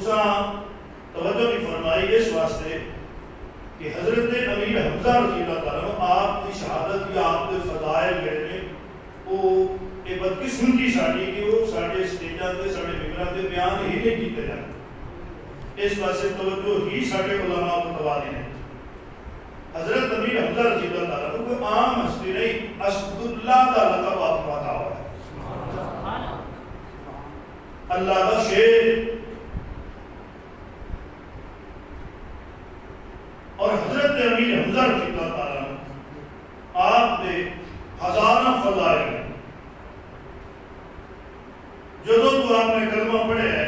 توجہ نہیں فرمائی اس واسطے کہ حضرت امیر حمزہ رضی اللہ تعالیٰ عنہ آپ کی شہادت یا آپ کے فضائل جڑے نے وہ ایک بدقسمتی ساڈی کہ وہ ساڈے اسٹیجاں تے ساڈے ممبراں تے بیان ہی نہیں کیتے جاندے. اس واسطے توجہ ہی ساڈے علماء متوازی نے. حضرت امیر حمزہ رضی اللہ تعالیٰ عنہ کوئی عام ہستی نہیں، اسد اللہ کا لقب آپ کو عطا ہوا ہے. اللہ کا شیر. اور حضرت امیر حمزہ رضی اللہ تعالیٰ عنہ آپ نے ہزارہ فضائل ہیں. جدو تو آپ نے کلمہ پڑھے ہے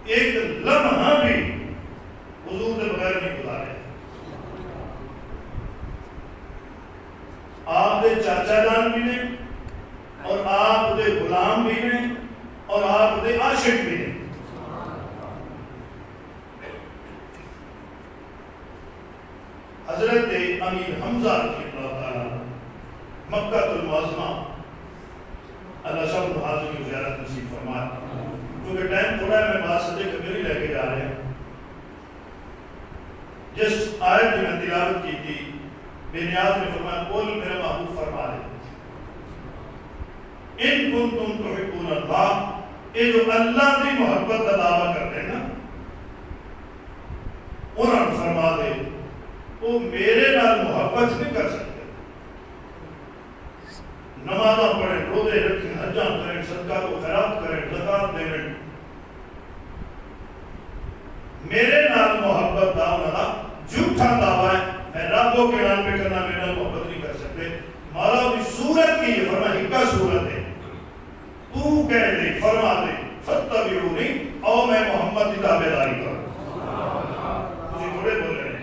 ایک لمحہ بھی حضور کے بغیر نہیں گزارے. آپ کے چاچا جان بھی نے اور آپ کے غلام بھی نے اور آپ کے عاشق بھی نے. حضرت امیر حمزہ رضی اللہ تعالیٰ مکہ المعظمہ اللہ سب حاضر کی زیارت نصیب فرمائے. کیونکہ ٹائم تھوڑا ہے میں بات سجے کبھی لے کے جا رہے ہیں. جس آیت کی میں تلاوت کی تھی بے نیاز نے فرمایا قول میرا محبوب فرما دے ان کنتم تحبون اللہ. یہ جو اللہ کی محبت کا دعویٰ کرتے ہیں نا انہوں نے فرما دے وہ میرے نال محبت نہیں کر سکتے. نمازاں پڑھیں، روزے رکھیں، حجاں کریں، صدقہ و خیرات کریں، زکات دیں، میرے نال محبت دا انہاں دا جھوٹا دعویٰ ہے. میں ربوں کے نام پہ کرنا میرے نال محبت نہیں کر سکتے. مولا کی صورت کی یہ فرمایا ہکا صورت ہے. تو کہہ دے فرما دے فتبعونی او میں محمد کی تابعداری کروں. مجھے تھوڑے بول رہے ہیں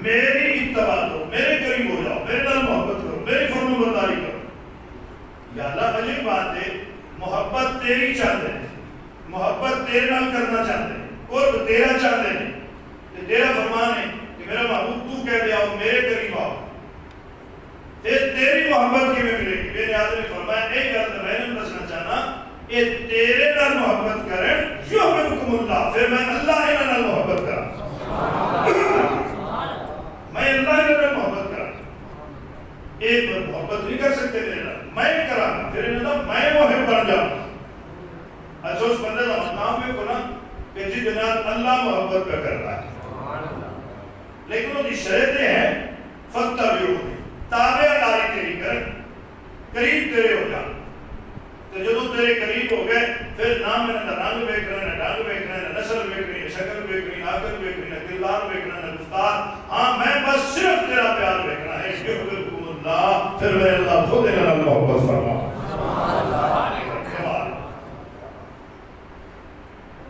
میری اتباع کرو، میرے قریب ہو جاؤ، میرے نال محبت کرو، میری فرما برداری کرو. یا اللہ عجیب بات ہے، محبت تیری چاہتے ہیں، محبت تیرے نال کرنا چاہتے ہیں، قرب تیرا چاہتے ہیں. تیرا فرمان ہے کہ میرا محبوب تو کہہ دے آؤ میرے قریب آؤ. پھر تیری محبت کی میں ملے گی. میرے آدمی نے فرمایا ایک گل تو میں نے دسنا چاہنا یہ تیرے نال محبت کریں یحببکم اللہ، پھر میں اللہ ہی نال محبت کرا. میں اللہ ہی نال محبت کرا. ایک بار محبت نہیں کر سکتے میرے نال، میں کرا پھر انہوں میں محب بن جاؤں. اچھا اس بندے کا مقام میں کو نا کہ جی جناب اللہ محبت پہ کر رہا ہے لیکن وہ شرطیں ہیں فتبعونی تابعداری تیری کریں، قریب تیرے ہو جاؤ. تو جدو تیرے قریب ہو گئے پھر نہ میں نہ رنگ ویکھنا، نہ ڈنگ ویکھنا، نہ نسل ویکھنی، نہ شکل ویکھنی، نہ عقل ویکھنی، نہ کردار ویکھنا، نہ گفتار. ہاں میں بس صرف تیرا پیار ویکھنا ہے. یحببکم اللہ، پھر میں اللہ خود انہاں نال محبت فرما.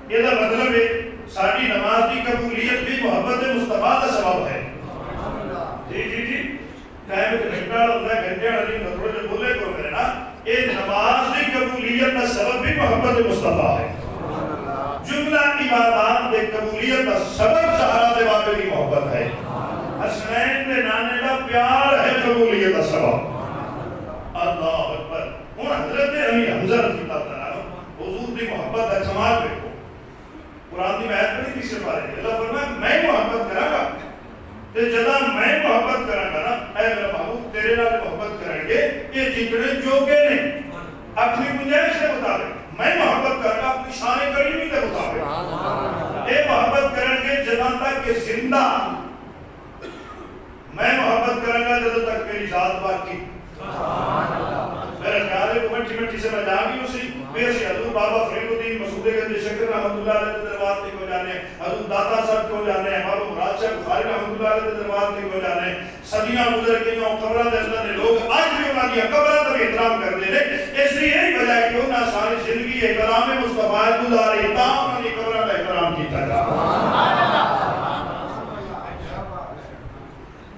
یہ مطلب ہے ساری نماز کی قبولیت بھی محبت مصطفیٰ کا سبب ہے. جی جی جی ٹائم ایک گھنٹہ ہوتا ہے، گھنٹے والی تھوڑے سے بولے کو میرے نا یہ نماز کی قبولیت کا سبب بھی محبت مصطفیٰ ہے. جملہ عبادات کے قبولیت کا سبب سہارا دے واقع کی محبت ہے. حسنین کے نانے کا پیار ہے قبولیت کا سبب. اللہ اکبر. ہوں حضرت امیر حمزہ رضی اللہ تعالیٰ حضور کی محبت کا کمال دیکھو. قرآن کی آیت پڑھی تیسرے پارے میں اللہ فرمایا میں محبت کروں گا. تے جدا میں محبت کروں گا نا اے میرا محبوب تیرے نال محبت کریں گے یہ جتنے جوگے نے اپنی گنجائش کے مطابق. میں محبت کروں گا اپنی شان کریمی کے مطابق. یہ محبت کریں گے جدا تک کہ زندہ. میں محبت کروں گا جدا تک میری ذات باقی. میرا خیال ہے کہ مٹی سے میں جان گی اسی پیش حضور بابا فریدی مسعودے گنج شکر رحمۃ اللہ علیہ دربار تک ہو جانے، حضور داتا صاحب کو جانے، بابا مراد شاہ قاری رحمۃ اللہ علیہ دربار تک ہو جانے. صدیاں گزر گئی اور قبراں دے اندر لوگ آج بھی انہاں دی قبراں دا احترام کرتے ہیں. اس لیے یہی وجہ ہے کہ انہاں ساری زندگی کلام مصطفیٰ گزاری تا انہاں دی قبراں دا احترام کیتا جا.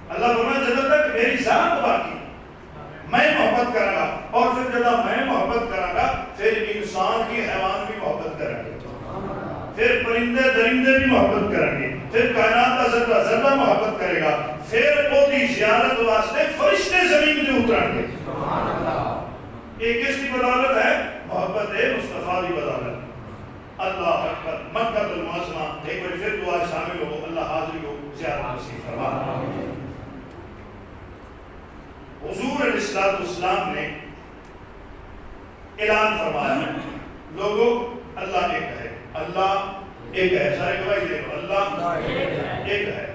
اللہ فرماتا جب تک میری ذات باقی میں محبت کروں گا. اور پھر جب میں محبت کروں گا پھر انسان کی حیوان بھی محبت کریں گے، پھر پرندے درندے بھی محبت کریں گے، پھر کائنات کا ذرہ ذرہ محبت کرے گا، پھر وہ دی زیارت واسطے فرشتے زمین میں اتریں گے. یہ کس کی بدولت ہے؟ محبت محبت مصطفیٰ دی بدولت اللہ اکبر مکہ المعظمہ ایک بار پھر دعا شامل ہو اللہ حاضری ہو زیارت نصیب فرما حضور علیہ السلام نے اعلان فرمایا لوگوں اللہ ایک ہے اللہ ایک ہے سارے گواہی دے لو اللہ ایک ہے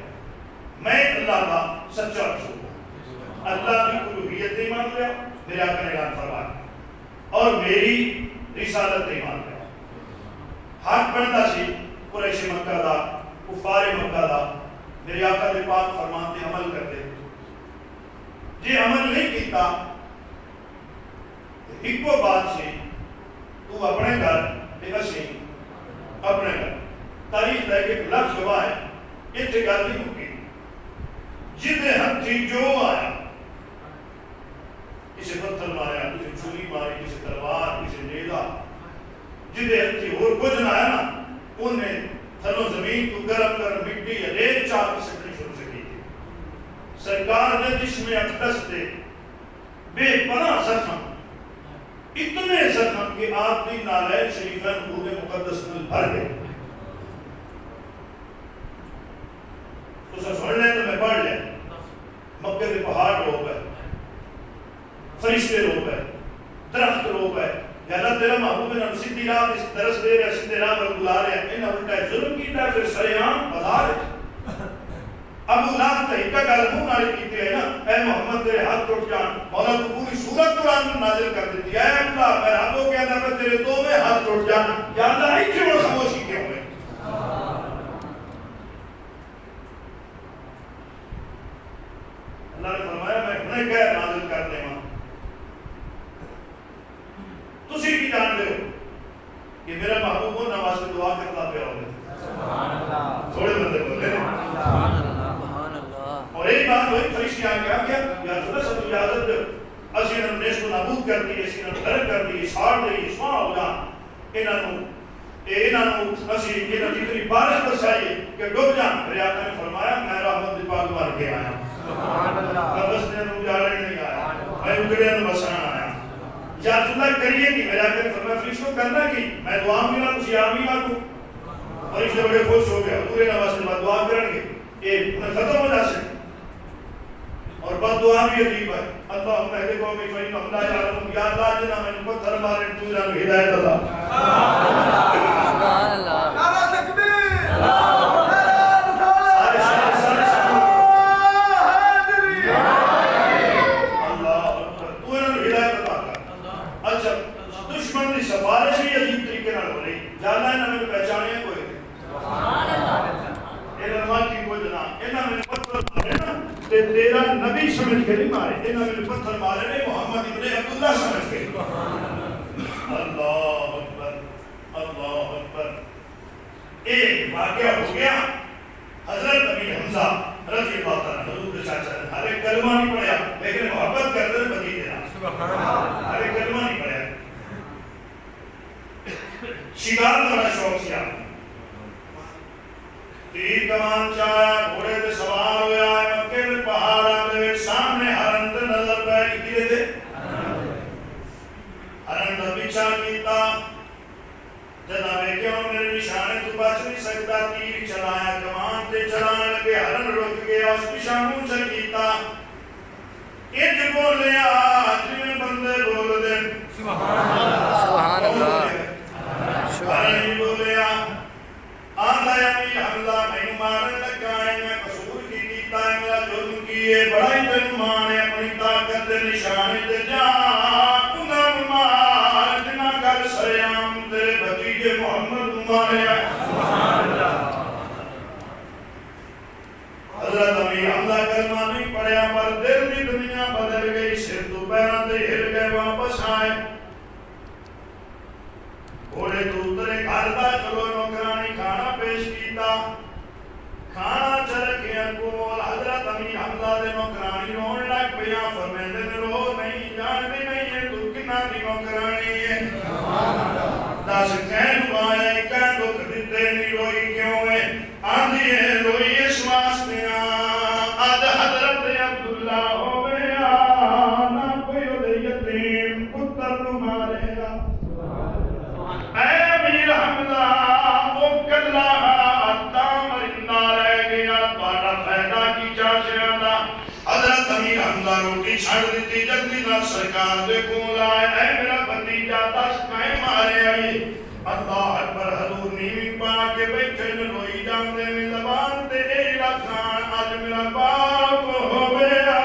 میں اللہ کا سچا رسول ہوں اللہ کی الوہیت ایمان لیا میرے آقا نے اعلان فرمایا اور میری رسالت ایمان لیا حق بنتا سی قریش مکہ دا کفار مکہ دا میرے آقا دے پاک فرمان تے عمل کرتے جی عمل نہیں کیتا ایک کو بات سے تو اپنے گھر تے اسی اپنے گھر تاریخ دے کے لفظ گواہ ہے اتنے گل نہیں مکی جدے ہتھی جو آیا کسی پتھر ماریا کسی چھری ماری کسی تلوار کسی نیزا جدے ہتھی اور کچھ نہ آیا نا انہیں تھلو زمین کو گرم کر مٹی یا ریت چاہ کی سکڑی شروع سے کی تھی سرکار نے جسم اقدس دے بے پناہ زخم اتنے زخم کہ آپ کی نالین شریفین روح مقدس میں بھر گئے تو سر سن لیں تو میں پڑھ لیں مکہ کے پہاڑ رو گئے فرشتے رو گئے درخت رو گئے یا اللہ تیرا محبوب نے ہم سیدھی راہ اس درس دے رہے سیدھے راہ پر بلا رہے ہیں انہیں الٹا ظلم کیتا ہے پھر سریعام بازار ابو لہب تحقیقہ کا علمون آلی کیتے ہیں نا اے محمد تیرے ہاتھ ٹوٹ جان مولا تو پوری سورت قرآن میں نازل کر دیتی ہے اے اللہ میں رابوں کے اندر تیرے دو میں ہاتھ ٹوٹ جان یا اللہ ایک چھوڑ خاموشی کیوں ہوئے اللہ نے فرمایا میں انہیں کہہ نازل کر دے ماں تسی بھی جان دے ہو کہ میرا محبوب کو نماز سے دعا کرتا پہ ہوگا تھوڑے بندے بولے اور ایک بات ہوئی فرشتی آن کیا کیا یا رسول اللہ سب اجازت دے اسی انہوں نے اس کو نابود کر دی اسی انہوں نے درک کر دی ساڑ دی اسماء ہو جان انہوں اسی انہوں نے اتنی بارش برسائی کہ ڈوب جان میرے آقا نے فرمایا میں رحمت دی پاک مار کے آیا میں بسنے انہوں اجاڑے نہیں آیا میں اجڑے انہوں بسنا آیا یا رسول اللہ کریے کہ میرے آقا نے فرمایا فرشتوں کرنا کی میں دعا ملا کسی آمی آکو فرشتے بڑے خوش ہو گیا حضور نواز نے دعا کرنگے ایک انہیں ختم ہو جا سکتے اور بد دعا بھی عجیب ہے اللہ پہلے کو بھی فائن ہم لا یعلم یا اللہ جنا میں پتھر مارے تو جان ہدایت اللہ سبحان اللہ نعرہ تکبیر سارے حاضری اللہ تو انہوں نے ہدایت عطا کر اچھا دشمن کی سفارش بھی عجیب طریقے نال ہو رہی جانا انہوں نے پہچانے کوئی سبحان اللہ انہوں کی کوئی جنا انہوں نے پتھر مارے نا تیرا نبی سمجھ کے نہیں مارے انہوں نے پتھر مارے نے محمد ابن عبداللہ سمجھ کے اللہ اکبر ایک واقعہ ہو گیا حضرت امیر حمزہ رضی اللہ تعالیٰ حضور کے چاچا نے ہر ایک کلمہ نہیں پڑھیا لیکن محبت کرتے ہیں بدی دینا ہر ایک کلمہ نہیں پڑھیا شکار کرنا شوق سے آپ تیر کمان چایا گھوڑے دے سوار ہویا مکے دے پہاڑا دے سامنے ہرن تے نظر پہ کیے دے ہرن دا پیچھا کیتا جنابے کیوں میرے نشانے تو بچ نہیں سکتا تیر چلایا کمان تے چلانے لگے ہرن رک گیا اس پیچھا منہ سے کیتا ایک بولیا جنہیں بندے بول دے سبحان اللہ ہرن ہی بولیا آدھا امیر حمزہ میں مارن لگا ہے میں قصور کی کیتا ہے میرا ظلم کیے بڑا ہی تن مانے اپنی طاقت نشانے تے جا انہاں مار جنا کر سیام تیرے بھتیجے محمد مارے سبحان اللہ حضرت امیر حمزہ کلمہ نہیں پڑھیا پر دل کی دنیا بدل گئی سر تو پیران تے ہل گئے واپس آئے گھوڑے تو اترے کھالتا چلو نوکرانی کھانا پیش کیتا کھانا چرکیاں کول حضرت امیر حمزہ دے نوکرانی رون لگ پیا فرمیندے نے رو نہیں جان بھی نہیں ہے تو کنا دی نوکرانی ہے دس کہن پایا کہن دکھ دیتے نہیں روئی کیوں ہے آندھی ہے روئی اس واسطے آج حضرت عبداللہ ہو گیا نہ کوئی یتیم پتر تمہارے گا گولی چھڑ دیتی جلدی نہ سرکار دے کول آئے اے میرا بھتیجا دس میں مارے آئی اللہ اکبر حضور نیوی پا کے بیٹھے میں روئی جان دے میں زبان تے اے لکھان آج میرا باپ ہو گیا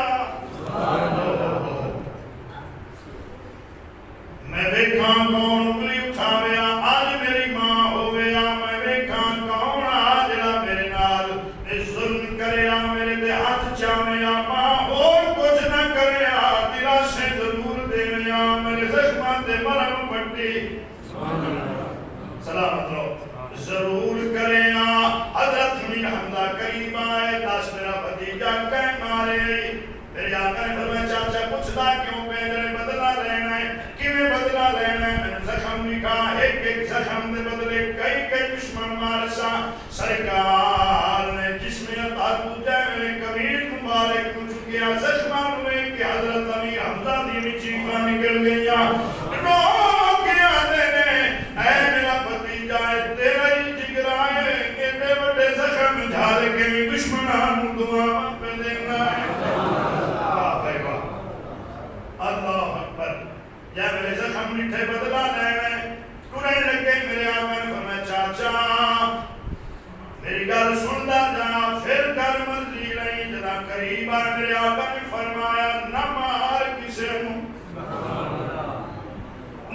میں دیکھاں کون انگلی اٹھاویا آج میری ماں ہو گیا میں دیکھاں کون آج میرے نال ظلم کریا میرے دے ہاتھ چاویا ماں اور کچھ نہ کریا دلا سے ضرور دیویا میرے زخمات دے مرم پٹی سلامت رہو ضرور کریا حضرت امیر حمزہ قریب آئے دس میرا بھتیجا کہیں مارے میرے آقا نے فرمایا چاچا پوچھتا کیوں پہلے بدلہ لینا ہے کیویں بدلہ لینا ہے میں زخم نکاح ایک ایک زخم دے بدلے کئی کئی دشمن مارسا سرکار نے جس میں تعلق ہے میرے کبیر مبارک کو چکیا زخمان ہوئے کہ حضرت امیر حمزہ دی چیخاں نکل گیا رو کیا دینے اے میرا بھتیجا تیرا ہی جگرا ہے کہ بے بڑے زخم جھال کے بھی دشمنان دعا پہ دینا ہے اللہ اکبر یا میرے زخم نٹھے بدلا لے میں ٹورے لگے میرے آقا نے فرمایا چاچا میری گل سندا جا پھر کر مرضی رہی جنا قریب آئے میرے آقا نے فرمایا نہ مار کسے نو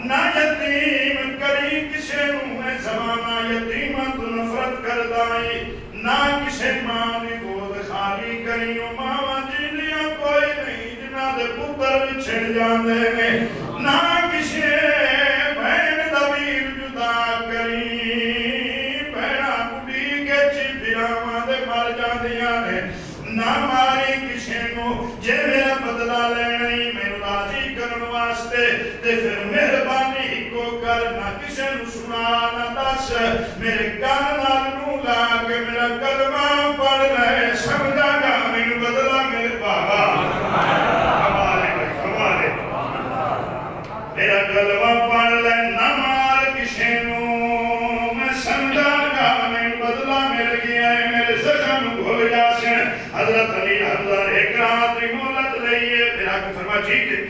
نہ یتیم کری کسے نو ہے زمانہ یتیمہ تو نفرت کردائی نہ کسے ماں دی گود خالی کریوں ماں جی لیا کوئی نہیں جنا دے پتر بھی چھڑ جاندے میں نہ کسے بہن دبیر جدا کری بہنا بڑی کے چھپیا دے مر جاندیاں نے نہ ماری کسے نو جے میرا بدلہ لینی میرے راضی کرن واسطے تے پھر مہربانی ہی کو کر نہ کسے نو سنا نہ دس میرے کان نال نو لا کے میرا کلمہ پڑھ لے سمجھا گا میرے بدلہ میرے بابا میرا کلمہ پڑھ لے نہ مار کسے نو میں سمجھا گا میرے بدلہ مل گیا ہے میرے زخم ہو جاسے حضرت علی حمزہ نے ایک رات کی مہلت لئی ہے پھر آکے فرما ٹھیک ہے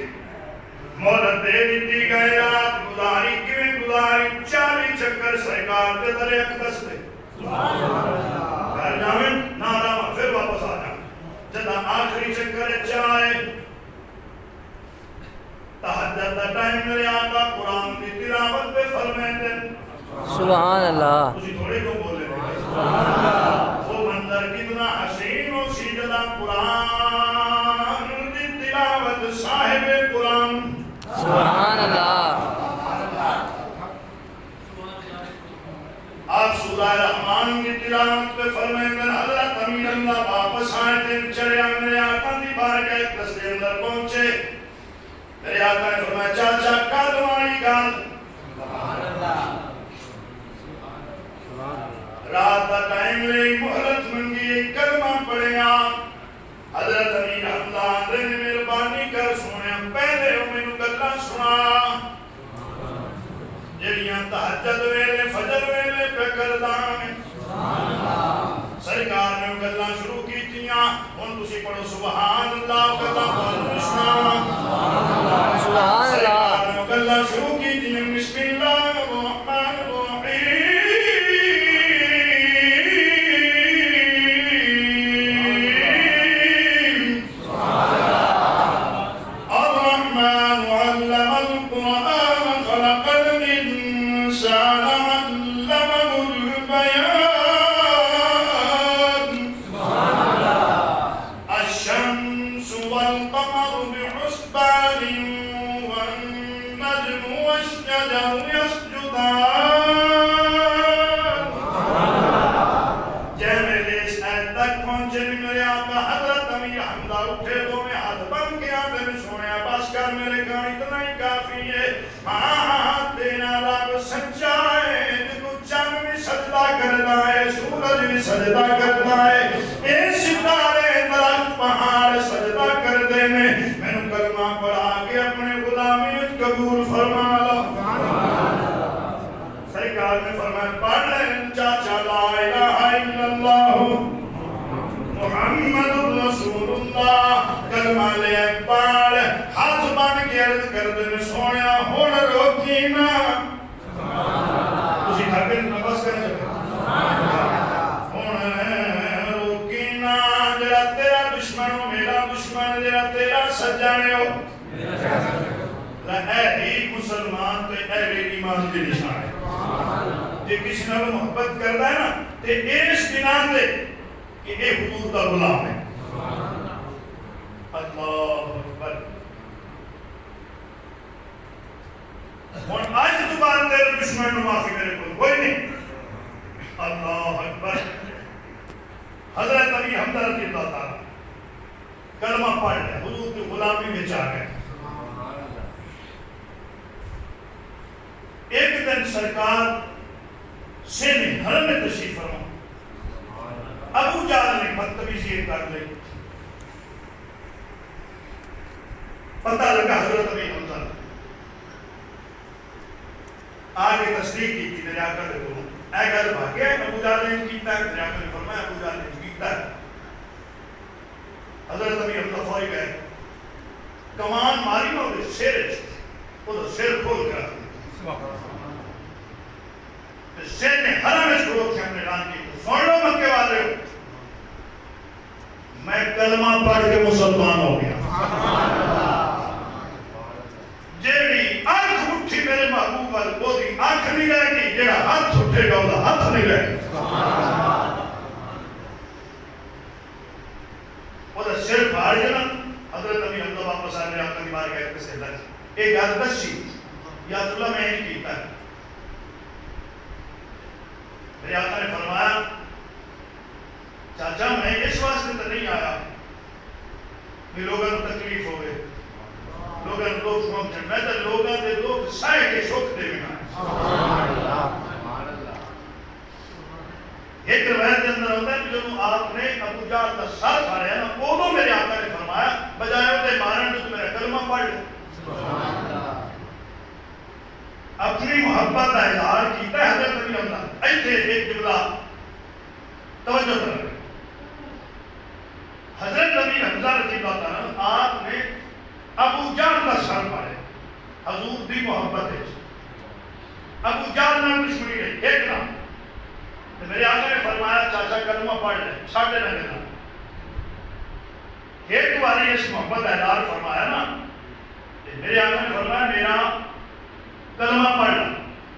مہلت دے دیتی گئے رات گزاری کیویں گزاری 40 چکر سرکار کے درے اقدس دے گھر جاویں نہ آدھا پھر واپس آ جا جدہ آخری چکر چائے تہجد دا ٹائم میرے آقا قرآن کی تلاوت پہ فرمائے دیں سبحان اللہ اسی تھوڑے کو بولے وہ منظر کتنا حسین و سجدہ قرآن کی تلاوت صاحب قرآن سبحان اللہ آپ سورہ رحمان کی تلاوت پہ فرمائے دیں حضرت امیر اللہ واپس آئے دن چڑھے میرے آقا دی بارگاہ اقدس کے اندر پہنچے میرے آقا نے فرمایا چاچا کالوائی گال رات کا ٹائم لئی محلت منگی ایک کلمہ پڑھے آپ حضرت امیر حمزہ نے مہربانی کر سنے پہلے میں گلا سنا جڑیاں تہجد ویلے فجر ویلے پہ کردان سرکار نے گلا شروع کی تیاں ان تسی پڑھو سبحان اللہ گلا بولو سبحان اللہ سرکار نے گلا شروع کی تیاں بسم اللہ الرحمن الرحیم الرحمن علم القرآن خلق الإنسان علمه البيان الشمس والقمر بحسبان والنجم والشجر يسجدان جہاں اس آیت تک پہنچے بھی میرے آقا حضرت امیر حمزہ اٹھے دو میں ہاتھ بن کے آتے میں سونے بس کر میرے کان اتنا ہی کافی ہے ہاں تینا رب سچا ہے جو چاند بھی سجدہ کرتا ہے سورج بھی سجدہ کرتا ہے اے ستارے درخت پہاڑ سجدہ کر دے میں نے کلمہ پڑھا کے اپنے غلامیت قبول فرما لو سرکار نے فرمایا پڑھ لیں چاچا لا الہ الا اللہ محمد رسول اللہ کلمہ لے پڑھ صحیح مسلمان تے اہل ایمان کے نشان ہے. جے کسی نال محبت کرتا ہے نا تے اس بنا تے کہ اے حضور دا غلام ہے. اللہ اکبر. ہن اج تو بعد تیرے دشمن نو معافی میرے کول کوئی نہیں. اللہ اکبر. حضرت ابھی حمزہ رضی اللہ تعالیٰ کلمہ پڑھ لیا, حضور کی غلامی میں جا گئے. ایک دن سرکار سے حرم میں تشریف فرما, ابو جہل نے بدتمیزی کر لی. پتہ لگا حضرت ابھی حمزہ آگے تصدیق کی تھی میرے آقا نے بولوں اے گل بھاگیا ابو جہل نے کیتا ہے. میرے آقا نے فرمایا ابو جہل نے کیتا ہے. حضرت ابھی حمزہ فوری گئے, کمان ماری نہ ہوئے سر کھول کر سر نے حرم میں شروع سے ہم نے اعلان کی. سن لو مکے والے ہو, میں کلمہ پڑھ کے مسلمان ہو گیا. جیڑی آنکھ اٹھی میرے محبوب وال وہی آنکھ نہیں رہے گی, جیڑا ہاتھ اٹھے گا وہ ہاتھ نہیں رہے گی. وہ سر پھاڑ جانا. حضرت ابھی حمزہ واپس آئے, میرے آقا کی بار گئے کسے لگ ایک گل دسی یا اللہ میں نہیں کیتا ہے. میرے آقا نے فرمایا چاچا میں اس واسطے تو نہیں آیا کہ لوگوں کو تکلیف ہوئے, لوگوں کو دکھ پہنچے. میں تو لوگوں کے دکھ سہ کے سکھ دے بنا. ایک روایت کے اندر ہوتا ہے کہ جب آپ نے ابو جہل کا سر پھاڑیا نا, ادو میرے آقا نے فرمایا بجائے اسے مارن تو میرا کلمہ پڑھ لے. اپنی محبت کا اظہار کیتا ہے حضرت ابھی حمزہ. ایتھے ایک جملہ توجہ کریں. حضرت ابھی حمزہ رضی اللہ تعالیٰ آپ نے ابو جہل کا سر پھاڑیا حضور دی محبت ہے. ابو جہل نال دشمنی نہیں ایک نام. میرے آقا نے فرمایا چاچا کلمہ پڑھ لے چھاڑے نہ دینا. ایک باری اس محبت اظہار فرمایا نا, میرے آقا نے فرمایا میرا کلمہ پڑھ لا.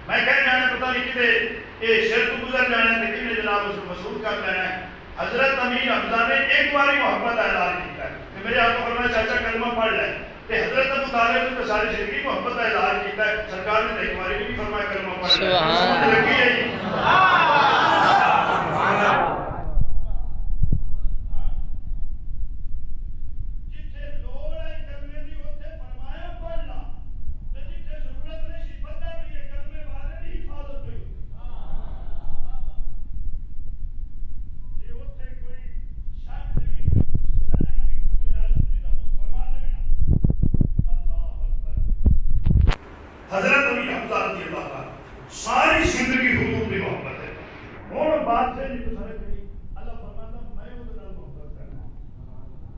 میں کہہ جانے پتہ نہیں کہ یہ سر تو گزر جانے لیکن نے جناب اس کو مسعود کر لینا ہے. حضرت امیر حمزہ نے ایک باری محبت اظہار کیتا ہے کہ میرے آقا فرمایا چاچا کلمہ پڑھ لے. کہ حضرت ابو طالب نے ساری زندگی محبت کا اظہار کیتا ہے, سرکار نے ایک باری بھی فرمایا کلمہ پڑھ لے. سبحان اللہ. حضرت ابھی حمزہ رضی اللہ تعالیٰ ساری زندگی حضور کی محبت ہے. اور بات سے نہیں تو سارے کہیں اللہ فرماتا میں اس نال محبت کرنا,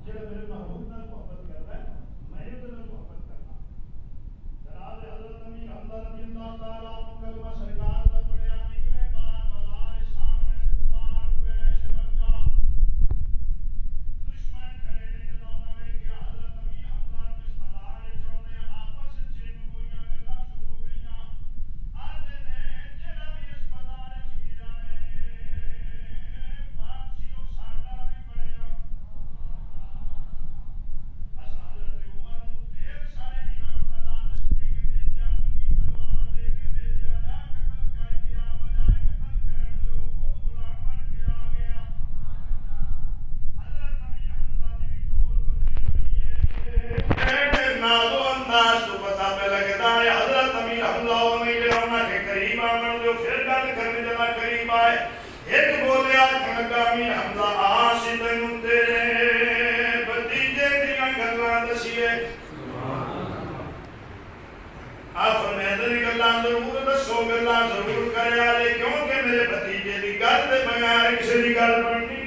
جڑا میرے محبوب نال محبت کرتا ہے میں اس نال محبت کرنا. جناب حضرت ابھی حمزہ رضی اللہ تعالیٰ کلمہ سرکار دا پڑھیا نکلے بار بازار سامنے کفار قریش مکہ دشمن کھڑے نے جدوں نے کہ حضرت ابھی حمزہ نے بازار چونے آپس وچ گویاں گلاں شروع ہوئیاں. آدھے نے جڑا بھی اس بازار وچ گیا ہے واپسی او ساڈا نہیں بنیا. حضرت عمر نو ڈھیر سارے انعام دا لالچ دے کے بھیجیا, کی تلوار دے کے بھیجیا, جا قتل کر گیا, بجائے قتل کرن دے خود غلام بن کے آ گیا. حضرت امیر حمزہ نے بھی ڈور بدلی ہوئی ہے. نازو انداز تو پتہ پہ لگتا ہے حضرت امیر حمزہ نے جڑا کے قریب آمن دو پھر گل کرنے جنا قریب آئے. ایک بولیا کھنگا امیر حمزہ آس تینوں تیرے بھتیجے دیاں گلاں دسیے. آپ فرمیندے گلاں ضرور دسو, گلاں ضرور کریا لے کیونکہ میرے بھتیجے دی گل تے بغیر کسی دی گل بننی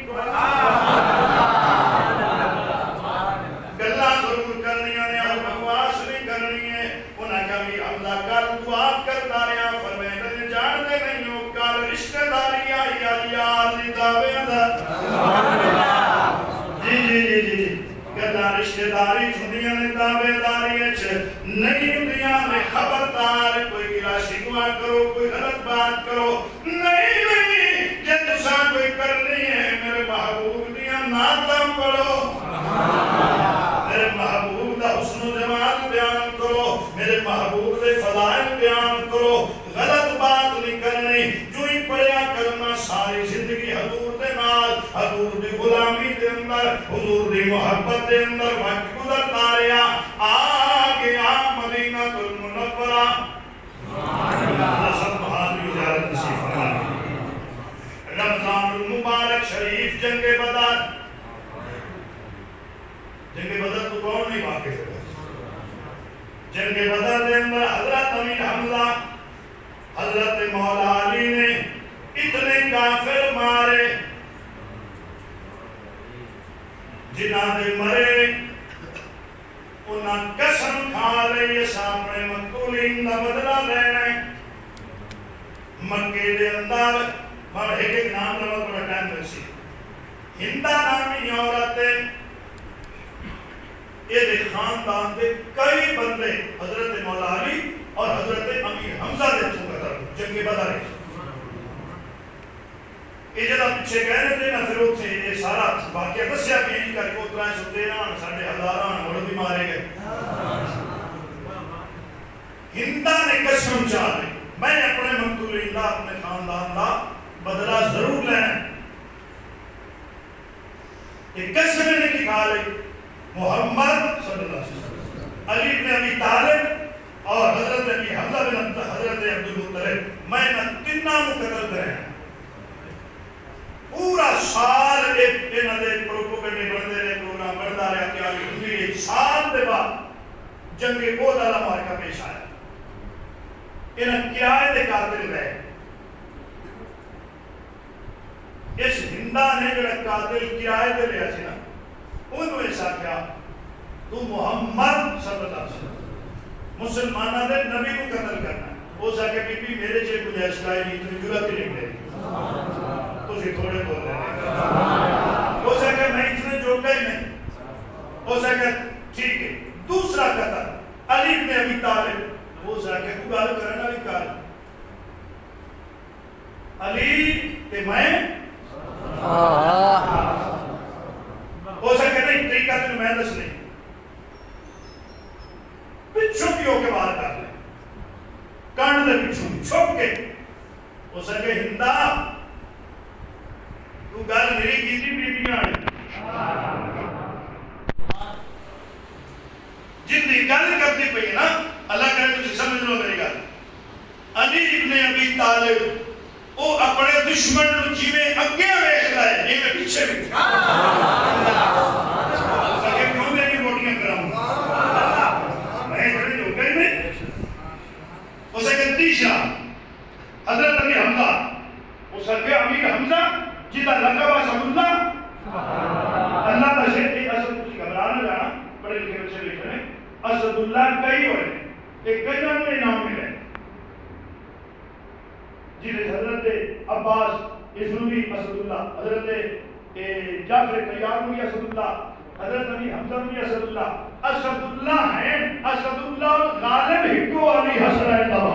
گلاں ضرور کرنیاں نے اور بکواس نہیں کرنی ہے. انہاں کا بھی حمزہ کل دعا کرتا رہا. فرمیندے نے جان دے نہیں ہو کل رشتہ داری آئی یار دی دعوے دا. جی گلاں رشتہ داری سنیاں نے دعوے داری نہیں دیا میں خبردار کوئی گلا شکوا کرو کوئی غلط بات کرو نہیں جب تسا کوئی کرنی ہے میرے محبوب دیا نعتاں پڑھو میرے محبوب دا حسن و جمال بیان کرو میرے محبوب دے فضائل بیان کرو غلط بات نہیں کرنی جو ہی پڑھیا کلمہ ساری زندگی حضور دے نال حضور دی غلامی دے اندر حضور دی محبت دے اندر وقت گزرتا رہا آگیا مدینہ المنورہ سب بہادری زیارت نصیب فرمائے رمضان المبارک شریف جنگ بدر تو کون نہیں واقف ہے جنگ بدر دے اندر حضرت امیر حمزہ حضرت مولا علی نے اتنے کافر مارے جنہاں دے مرے انہاں قسم کھا لئی سامنے مقتولین دا بدلہ لینا مکے دے اندر اور ایک نام لوگ بڑا ٹائم رسی ہندہ نامی عورت یہ خاندان دے کئی بندے حضرت مولا علی اور حضرت امیر حمزہ دے تو قدر جنگ بدر ہے یہ جدہ پیچھے کہنے تھے نہ پھر اتھے یہ سارا واقعہ دسیا کہ یہ کر کو 313 ساڑھے ہزاران مرد بھی مارے گئے ہندہ نے قسم چاہے میں اپنے مقتول اللہ اپنے خاندان دا بدلہ ضرور لینا یہ قسم نے کی کھا لئی محمد صلی اللہ علیہ وسلم علی بن ابی طالب اور حضرت ابی حمزہ بن حضرت عبدالمطلب میں نہ تنہ مقتل کریں پورا سال انہاں دے پروپیگنڈے بڑھتے رہے پروگرام بڑھتا رہا کہ آگے ہوئی ایک سال دے بعد جنگ بہت اعلیٰ مارکہ پیش آیا انہاں کرائے دے قاتل رہے اس ہندہ نے جو قاتل کرائے دے لیا سی نا انہوں ایسا کیا تو محمد صلی اللہ علیہ وسلم مسلمانہ دے نبی کو قتل کرنا ہے وہ سا کہ بی بی میرے چے گنجائش کا نہیں اتنی جرات ہی نہیں ملے تو اسی تھوڑے بول رہے ہیں وہ سا کہ میں اتنے جوڑتا ہی نہیں وہ سا کہ ٹھیک ہے دوسرا قتل علی بن ابی طالب وہ سا کہ کو گال کرنا بھی کار علی تے میں ہو سکے نہیں طریقہ تین میں دس نہیں پچھو کی ہو کے باہر کر لیں کانڈ دے پچھو کی چھوپ کے ہو سکے ہندہ تو گل میری کی تھی بیبیاں جتنی گل کرتی پئی نا اللہ کرے تجھے سمجھ لو میری گل علی ابن ابی طالب وہ اپنے دشمن نو جیویں اگے ویکھ رہا ہے یہ پیچھے بھی سکے کیوں میری روٹیاں کراؤں میں اتنے ہو گئی نہیں وہ سکے تیسرا حضرت امیر حمزہ وہ سکے امیر حمزہ جیتا لقب اسد اللہ اللہ کا شہد ایک اسد کچھ گھبرانا جانا بڑے لکھے بچے لکھ رہے ہیں اسد اللہ کئی ہوئے ایک کئی نام میں نام ملے جیسے حضرت عباس اسلوبی اسد اللہ حضرت جعفر طیارمی اسد اللہ حضرت امیر حمزہ بھی اسد اللہ ہیں اسد اللہ غالب ہکو علی حسن اللہ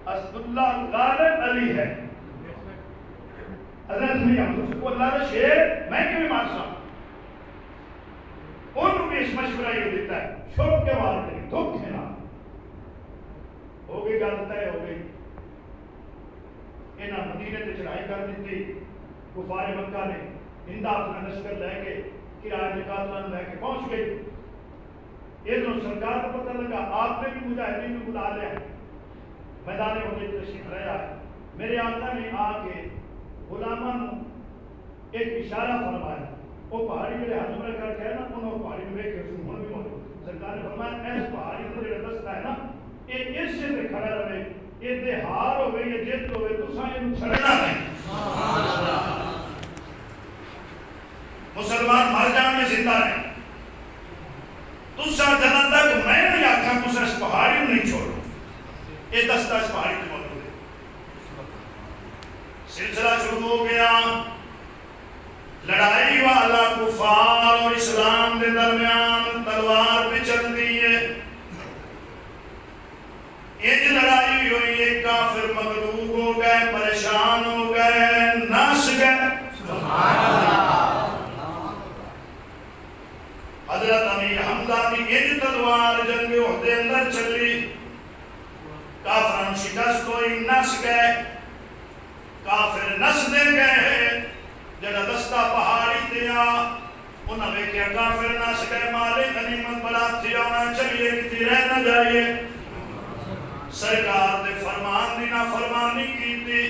اسد اللہ غالب علی ہے حضرت امیر حمزہ کو اللہ نے شیر میں کیوں بھی مانسا ان بھی اس مشورہ یہ دیتا ہے چھوٹ کے والے دکھ ہے نا ہو گئی گل طے ہو گئی انہاں مدینے تے چڑھائی کر دیتی کفار مکہ نے ہندہ اپنا لشکر لے کے کرائے نکاتلان لے کے پہنچ گئی ادھر سرکار کو پتہ لگا آپ نے بھی مجاہدین کو بلا لیا میدان ہونے تشریف رہا ہے میرے آقا نے آ کے غلاماں ایک اشارہ فرمایا وہ پہاڑی میرے ہاتھ میں کر کے نا انہوں پہاڑی میں کے سن بھی موجود سرکار نے فرمایا ایس پہاڑی کو جو رستہ ہے نا یہ اس سے پہ کھڑا رہے یہ دے ہار ہو گئی یہ جیت ہو گئی تو سائن چھڑنا نہیں مسلمان مر جان میں زندہ رہے تو سا جنا تک میں نہیں آکھا تو سا اس پہاڑی میں نہیں چھوڑو یہ دستہ اس پہاڑی میں موجود ہے سلسلہ شروع ہو گیا لڑائی والا کفار اور اسلام کے درمیان تلوار بھی چل دی ہے. ایک لڑائی ہوئی ہے، کافر مغلوب ہو گئے، پریشان ہو گئے، ناس گئے. حضرت امیر حمزہ کی ایک تلوار جنگ احد اندر چلی، کافران شکست ہوئی، نس گئے. کافر نس دے گئے، جڑا دستہ پہاڑی دیا انہوں نے کیا کافر نس گئے، مالے غنیمت بڑا تھی آنا، چلیے کتی رہ نہ جائیے. سرکار نے فرمان دی نہ فرمانی کی تھی،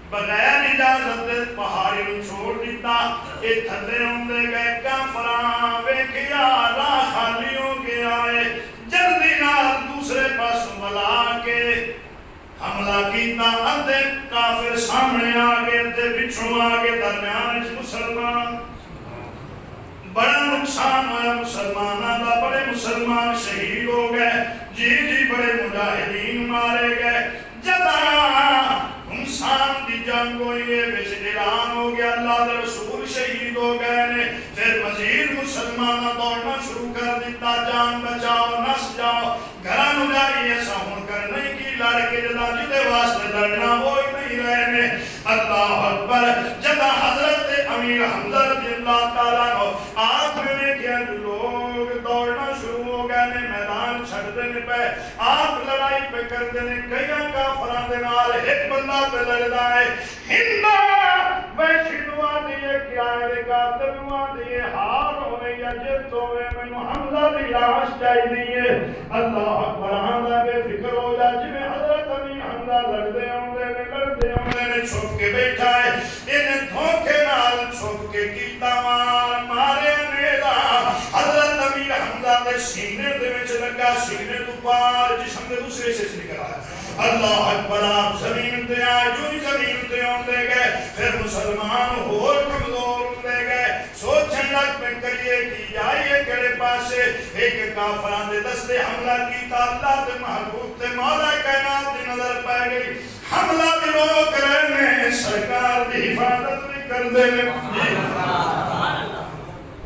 بغیر اجازت دے پہاڑی کو چھوڑ دیتا. اے تھلے ہوندے گئے، کافراں ویکھیا راہ خالی ہو کے آئے، جلدی نال دوسرے پاس ملا کے حملہ کیتا. ادھے کافر سامنے آگے، ادھے پچھوں آگے، درمیان مسلمان. بڑا نقصان ہوا مسلمانوں کا، بڑے مسلمان شہید ہو گئے، جی بڑے مجاہدین مارے گئے. جداں انسان دی جنگ ہوئی ہے، بچ اعلان ہو گیا اللہ دے رسول شہید ہو گئے نے. پھر مزید مسلمان دوڑنا شروع کر دیتا، جان بچاؤ، نس جاؤ، گھروں جائیے. ایسا ہون کرنے کی لڑ کے جدا جدے واسطے لڑنا وہ ہی نہیں رہے نے. اللہ اکبر. جدا حضرت امیر حمزہ رضی اللہ تعالیٰ عنہ آپ نے کیا لوگ دوڑنا شروع ہو گئے نے، میدان چھڑ دینے پہ آپ لڑائی پہ کر دینے. کئی کافران دے نال ایک بندہ پہ لڑدا ہے، ہندا ویشی دعا دیئے کیا ہے قاتل دعا دیئے ہار ہوئے یا جت ہوئے، میں حمزہ دی لاش چاہی دیئے. اللہ اکبر. حمزہ بے فکر ہو جا، جی میں حضرت امیر حمزہ لڑدے ہوندے نے چھپ کے بیٹھا ہے. انہیں دھوکے نال چھپ کے کیتا مارے میرا. حضرت امیر حمزہ دے سینے دے وچ لگا، سینے تو پار جسم دے دوسرے سے نکلا ہے. اللہ اکبر. آپ زمین تے آئے، جو ہی زمین تے ہوندے گئے، پھر مسلمان اور کمزور ہوندے گئے. سوچن لگ پہ کریے کی جائیے کڑے پاسے. ایک کافران دے دستے حملہ کیتا، اللہ دے محبوب تے مولا کائنات دی نظر پہ گئی. حملہ بھی روک رہے ہیں، سرکار دی حفاظت بھی کر دے لے.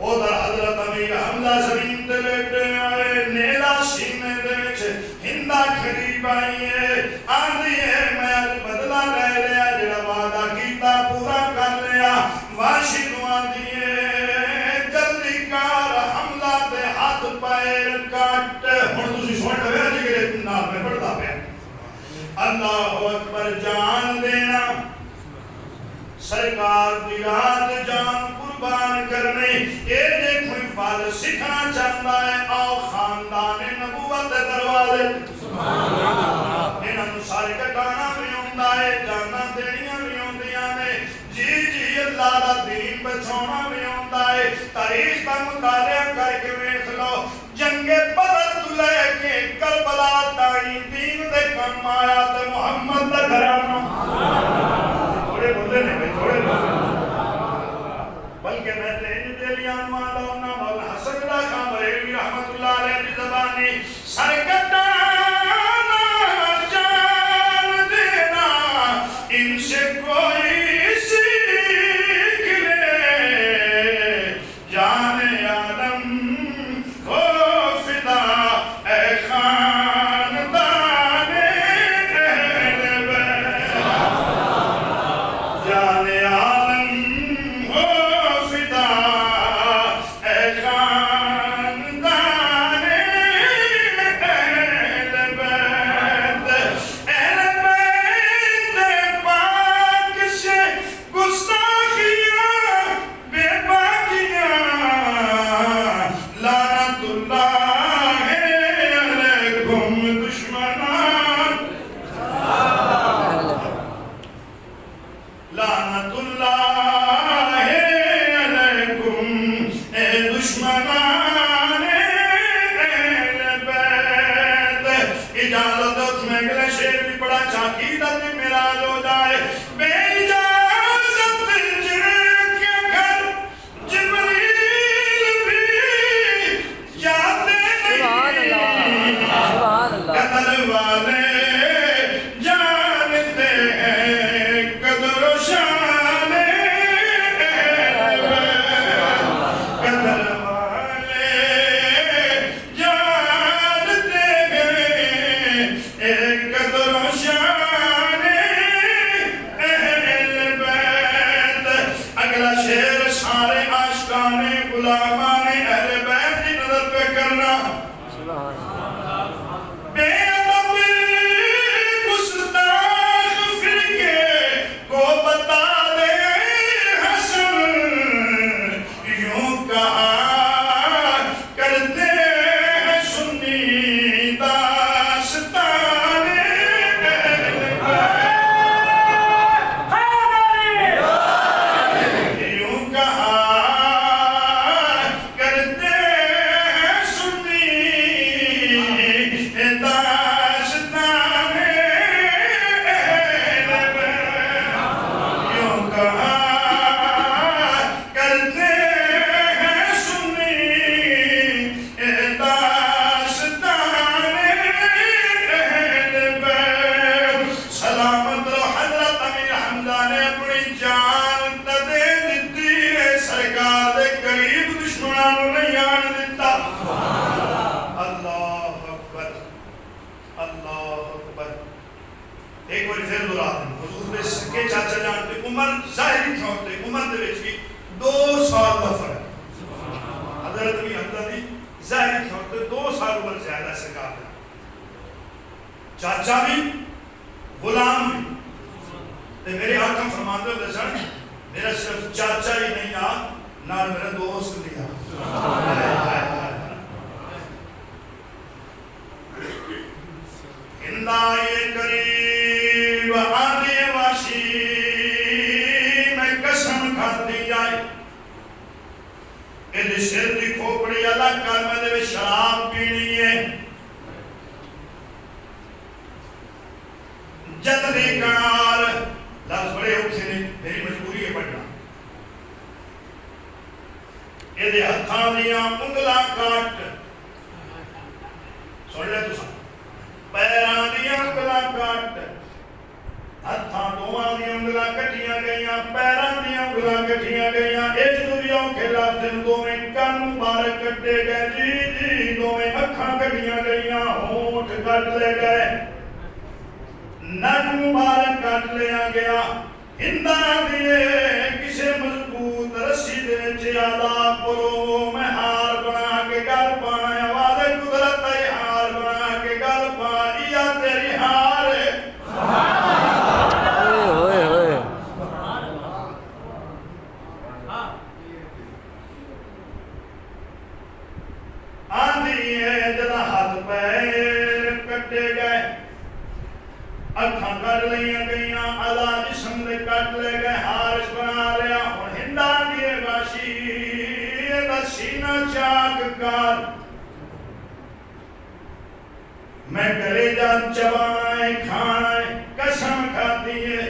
ادھر حضرت امیر حمزہ زمین تے لیٹے آئے، نیلا سینے دے وچ ہندا قریب آئی ہے. آندھی ہے میں بدلہ لے لیا، جڑا وعدہ کیتا پورا کر لیا. واشی دعا دیئے جلدی کار حملہ دے ہاتھ پیر کٹ. ہن تسی سن لو جی کہ نال میں پڑھدا پیا. اللہ اکبر. جان دینا سرکار دی رات جان قربان کرنے. یہ دیکھو فال سکھنا چاہتا ہے، آؤ خاندان نبوت دروازے. انہوں سارے کٹانا بھی ہوندہ ہے، جانا دینیاں بھی ہوندیاں نے. جی اللہ دا دین بچانا بھی ہوندہ ہے. تاریخ کا مطالعہ کر کے ویکھ لو، جنگ بدر تو لے کے کربلا تائیں دین دے کم آیا تے محمد دا گھرانہ. تھوڑے بولے نے بھائی، تھوڑے بولے. بلکہ میں تین دیلیان والا ہونا مولانا حسن اللہ خان بریلوی رحمت اللہ علیہ کی زبانی سرکٹانا جان دینا ان سے کوئی سیکھ لے. جان عالم ہو فدا اے خاندان اہل بیت. جان عالم ہو فدا اے خاندان اہل بیت. اہل بیت پاک سے گستاخیاں بے باکیاں، لعنت اللہ علیکم دشمنان. لعنت اللہ علیکم اے دشمنان اہل بیت. اجازت میں اگلا شعر بھی بڑا چاقیدت میراج ہو جائے. بے اجازت جن کے گھر جبریل بھی جاتے سبحان اللہ، نہیں. سبحان اللہ. قدر والے جانتے ہیں قدر و شان اہل بیت. بے ادب گستاخ فرقے کو بتا دے حسن، یوں کہا کرتے ہیں سنی داستان یوں کہا کرتے ہیں سنی داستان یوں کہا کرتے ہیں سنی داستان سلامت رو حضرت امیر حمزہ نے اپنی جان تدے دیتی ہے، سرکار دے قریب دشمنانوں نے یان دیتا۔ اللہ اکبر، اللہ اکبر۔ ایک بار پھر دورا حضور نے سکے چاچا جانتے عمر ظاہری کھوتے عمر دے وچ بھی 2 سال دا فرق، حضرت بھی حمزہ دی ظاہری کھوتے 2 سال عمر زیادہ سرکار دا، چاچا بھی غلام بھی۔ تے میرے آقا فرماتے ہوتے سن میرا صرف چاچا ہی نہیں آ نال میرا دوست بھی آ۔ ہندائے قریب آنے واشی میں قسم کھاتی جائے، کہ سر دی کھوپڑی الگ کر میں دے شراب پینی ہے، جدری کنار لفظ بڑے اوکھے نے، میری مجبوری ہے پڑھنا۔ یہ دے ہتھاں دیاں انگلاں کاٹ، سن لے تو سن، پیراں دیاں انگلاں کاٹ، ہتھاں دوواں دیاں انگلاں کٹیاں گئیاں، پیراں دیاں انگلاں کٹیاں گئیاں، ایک دوریوں کے لفظ دوویں کن مبارک کٹے گئے، جی دوویں اکھاں کٹیاں گئیاں، ہونٹ کٹ لے گئے، نک مبارک کٹ لیا گیا۔ ہندہ دیئے کسے مضبوط رسی دے چیادہ پرو میں ہار بنا کے گل پانا، آواز قدرت ہے ہار بنا کے گل پانا، یا تیری ہار ہے آندھی ہے جدا ہاتھ پیر کٹے گئے، اکھاں کر لئیاں گئیاں، علا جسم دے کٹ لے گئے، حارش بنا لیا، اور ہندہ دیئے باشی دا سینہ چاک کر میں کرے جا چبائیں کھائیں قسم کھاتی ہے۔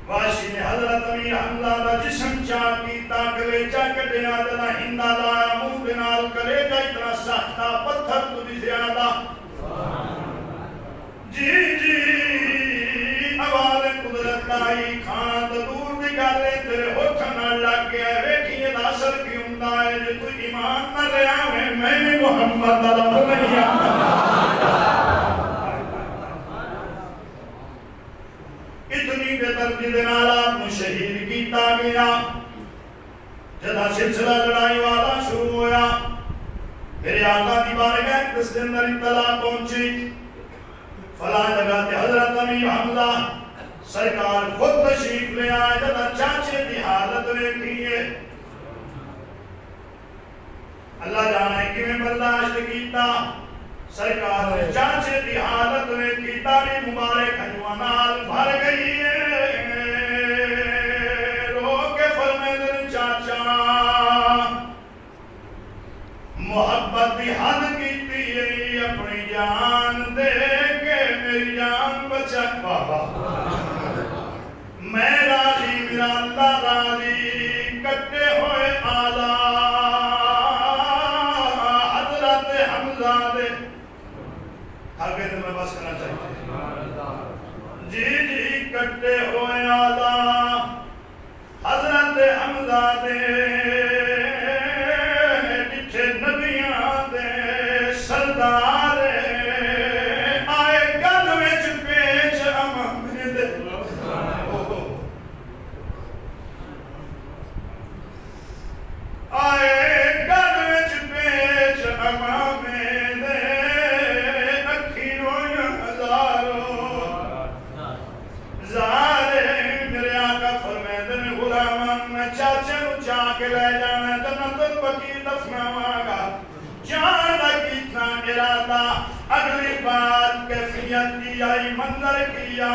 واشی نے حضرت امیر حمزہ دا جسم چاکی تاکلے چاکٹیا جدا ہندہ لایا منہ بنال کرے گا اتنا سختہ پتھر تو بھی زیادہ، جی جی آواز قدرت آئی، کھانا تو دور دی گالے تیرے ہوٹھ نہ لگ گیا، ویکھیے دا اثر کی ہوندا ہے، جو تو ایمان نہ رہا ہے میں بھی محمد طلب نہیں اتنی بے دردی دے نال آپ کو شہید کیتا گیا۔ جدا سلسلہ لڑائی والا شروع ہویا، میرے آقا دی بارگاہ دس دن در اطلاع پہنچی، فلاں جگہ تے حضرت امیر حمزہ سرکار خود تشریف لے آئے، جدا چاچے دی حالت ویکھیے، اللہ جانے کی میں برداشت کیتا، سرکار نے چاچے دی حالت ویکھی، داڑھی مبارک ہنجوانال بھر گئی ہے، رو کے فرمے دل چاچا محبت دی حد کیتی ہے، اپنی جان دے کے میری جان بچا، بابا میں راضی میرا اللہ راضی، کٹے ہوئے آلہ حضرت حمزہ دے آگے تو میں بس کرنا چاہیے، جی جی کٹے ہوئے آلہ حضرت حمزہ دے، ڈٹھے نبیاں دے سردار آئے گل وچ پیچ امام دے، آئے گل وچ پیچ امام دے، ارادہ اگلی بات کیفیت کی آئی منظر کیا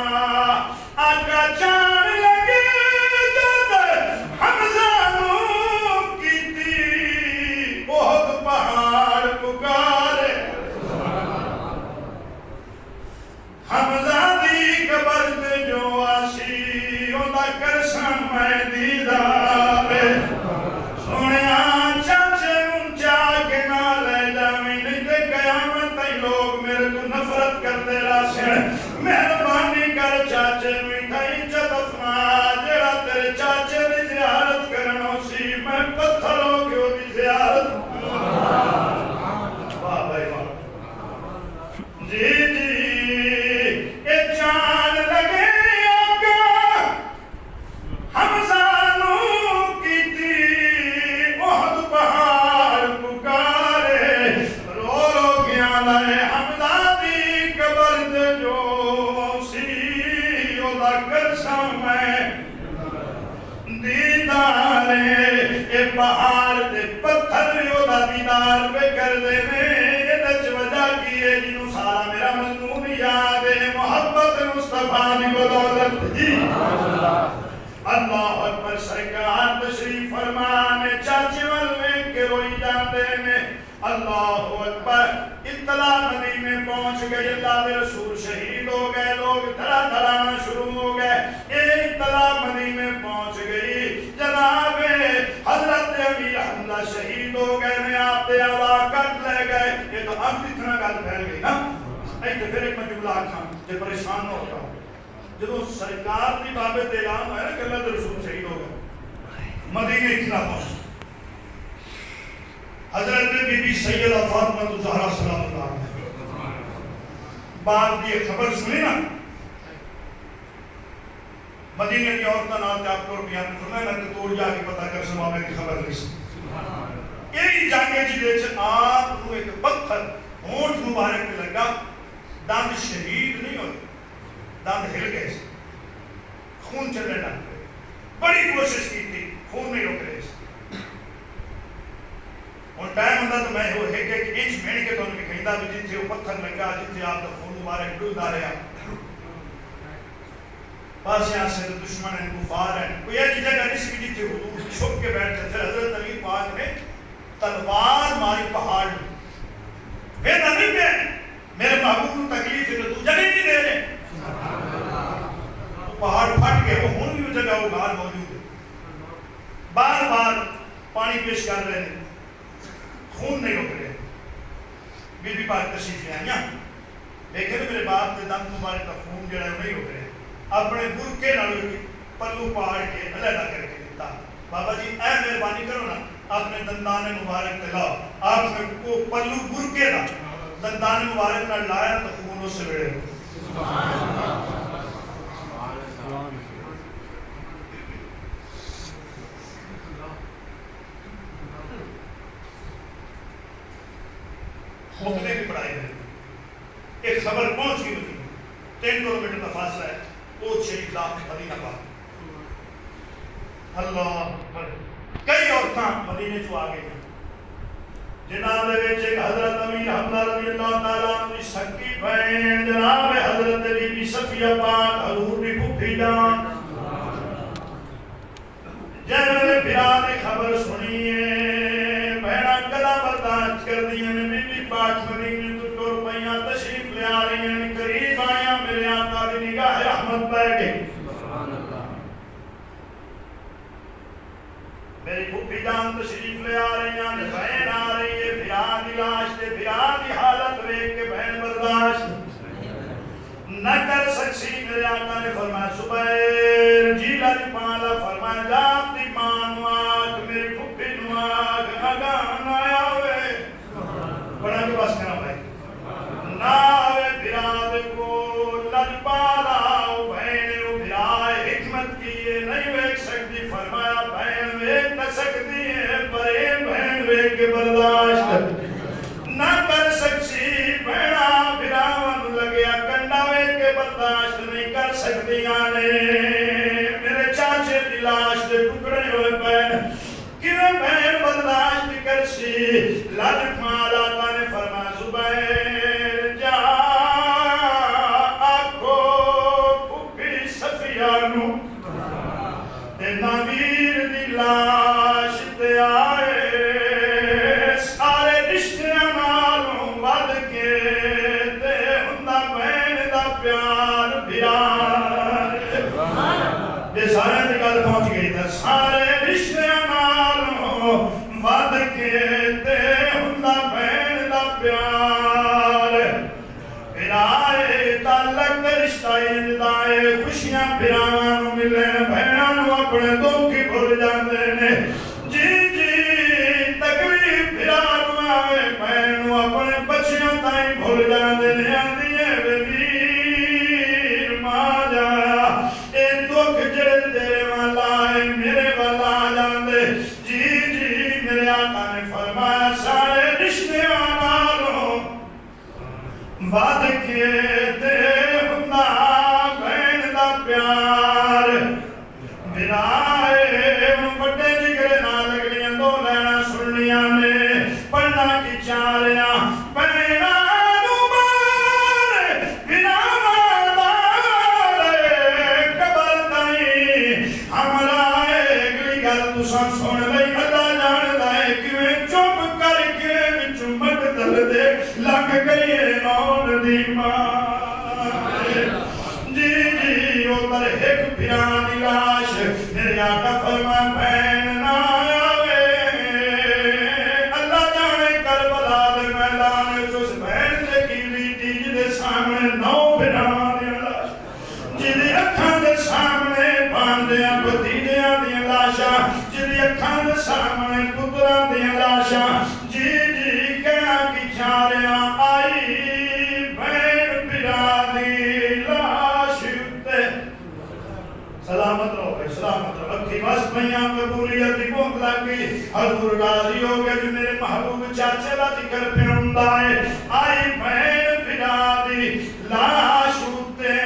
آقا جان لگے جب حمزہ نو کی تھی بہت پہاڑ پکارے حمزہ دی قبر تے جو آسی اوندا کرسن میں دیدار سونیا چاچے نوں چاہ کے نہ لے جاویں نہیں تے قیامت تئی لوگ میرے تو نفرت کرتے راسن مہربانی کر چاچے نوں تھئی دفنا جڑا تیرے چاچے دی زیارت کرنو سی میں پتھر ہو کے دی زیارت واہ بھائی واہ جی جی جان لگے آقا حمزہ نو کی تھی بہت پہاڑ پکارے رو رو گیا لائے حمزہ دی قبر تے جو سی اودا کرسا میں دیدارے اے پہاڑ تے پتھر اودا دیدار پہ کر دے میں یہ وجہ کی ہے جنوں سارا میرا مضمون یاد ہے محبت مصطفیٰ دی بدولت جی اللہ اکبر سرکار تشریف فرمانے چاچے والے کے روئی جاتے میں اللہ اکبر اطلاع مدینے پہنچ گئے اللہ دے رسول شہید ہو گئے لوگ دھڑا دھڑانا شروع ہو گئے یہ اطلاع مدینے پہنچ گئی جناب حضرت امیر حمزہ شہید ہو گئے میں آپ دے علاقت لے گئے یہ تو اب اتنا گل پھیل گئی نا نہیں تو پھر ایک میں جملہ آکھاں جو پریشان نہ ہوتا ہوں جدو سرکار دی بابت اعلان ہویا نا کہ اللہ دے رسول شہید ہو گئے مدینے اتنا پہنچ حضرت بی بی سیدہ فاطمہ زہرا سلام اللہ علیہ بعد یہ خبر سنی نا مدینے کی عورتہ نال جاب کر بیان فرمایا میں توڑ جا کے پتہ کر سما میں کی خبر نہیں سن یہی جانگے جی دے چھ آپ رو ایک پتھر ہونٹ مبارک پہ لگا داند شہید نہیں ہوئی داند ہل گئے خون چلنے نہ بڑی کوشش کی تھی خون نہیں روک رہے اور ٹائم ہوتا تو میں وہ ہے کہ ایک انچ مہنے کے تو ان کے کھیندہ بھی جن سے وہ پتھر لگا جن سے آپ کا خون مبارک ڈلتا رہا پاس یہاں سے دشمن ہیں کفار ہیں کوئی ایسی جگہ اس کی جن سے حضور چھپ کے بیٹھ جاتے حضرت علی پاک نے تلوار ماری پہاڑ پھر نہیں پہ میرے محبوب کو تکلیف ہے تو جگہ نہیں دے رہے پہاڑ پھٹ گئے وہ ہون بھی وہ جگہ وہ گھار موجود ہے بار بار پانی پیش کر رہے ہیں خون نہیں روک رہے بی بی پاک تشریف لے آئیں لیکن میرے باپ کے دم مبارک کا خون جو ہے وہ نہیں روک رہے اپنے برکے نالوں کی پلو پہاڑ کے علیحدہ کر کے دیتا بابا جی اے مہربانی کرو نا اپنے دندان مبارک تے لاؤ آپ نے کو پلو برکے دا دندان مبارک نہ لایا تو خونوں سے بڑے خطبے کی پڑھائی ہے ایک خبر پہنچ گئی مدینہ 3 کلومیٹر کا فاصلہ ہے وہ شریف لاکھ مدینہ پاک اللہ کئی عورتاں مدینے چو آگے ہیں جناب دے وچ ایک حضرت امیر حمزہ رضی اللہ تعالیٰ عنہ دی سکی بہن جناب حضرت بی بی صفیہ پاک حضور دی پھپھی جان جنہوں نے بھرا دی خبر سنی ہے بہناں گلا برداشت کر دی ہیں بی بی پاک مدینے تو ٹر پیاں تشریف لے آ رہی ہیں قریب آیا میرے آقا دی نگاہ رحمت پہ گئی میری پھپھی جان تشریف لے آ رہی ہیں بہن آ رہی ہے بھرا دی لاش تے بھرا دی حالت دیکھ کے بہن برداشت نہ کر سکسی میرے آقا نے فرمایا زبیر جی لاری پالا فرمایا جاب دی مانو آگ میری پھپھی نو آگ اگان آیا ہوئے بڑا کے پاس کہنا بھائی نہ آوے بھرا دے کو لاری پالا بہن او بھرا حکمت کیے نہیں ویک سکتی فرمایا بہن ویک نہ سکتی ہے پر اے بہن ویک کے برداشت نہ کر سکسی بہنا بھراون لگیا کنڈا ویک کے برداشت نہیں کر سکتی آنے میرے چاچے دی لاش دے ٹکڑے ہوئے بہن کیویں بہن برداشت کرسی لالک مالا نے فرمایا رشتہ جدائے خوشیاں پھراواں نوں ملن بہناں نوں اپنے دکھ بھول جاندے نے جی جی تکلیف پھرا نوں آوے بہن نوں اپنے بچیاں تائیں بھول جاندے نے آندی ہے ویر ماں جایا اے دکھ جڑے تیرے والا ہے میرے والا آ جاندے جی جی میرے آقا نے فرمایا سارے رشتے نالوں وعد کے تے ہوندا بہن دا پیار برائے بڑے جگرے نال اگلیاں دو لینا سننیاں نے پڑھنا کی چاریاں بہنا نوں مار بنا مار قبر تائیں ہمارا اگلی گل تساں سن لئی اللہ جاندا ہے کیویں چپ کر کے وچ مقتل دے لگ گئی ہے نون دی ماں جی جی اوپر ایک پیران دی لاش میرے آقا فرما بہن نہ آوے اللہ جانے کربلا دے میدان اس بہن دے کی بیٹی جدے سامنے نو پیران دی لاش جدے اکھاں دے سامنے باندیاں بھتیجیاں دی لاشاں جدے اکھاں دے سامنے پتراں دی لاشاں جی جی کہنا کی چاریاں آئی بہن پیران دی لاش اتے سلامت رہو گے سلامت رہو اکھی بس میاں قبولیت دی بھوک لگی حضور راضی ہو گئے جو میرے محبوب چاچے دا ذکر پہ ہوندا ہے آئی بہن پیران دی لاش اتے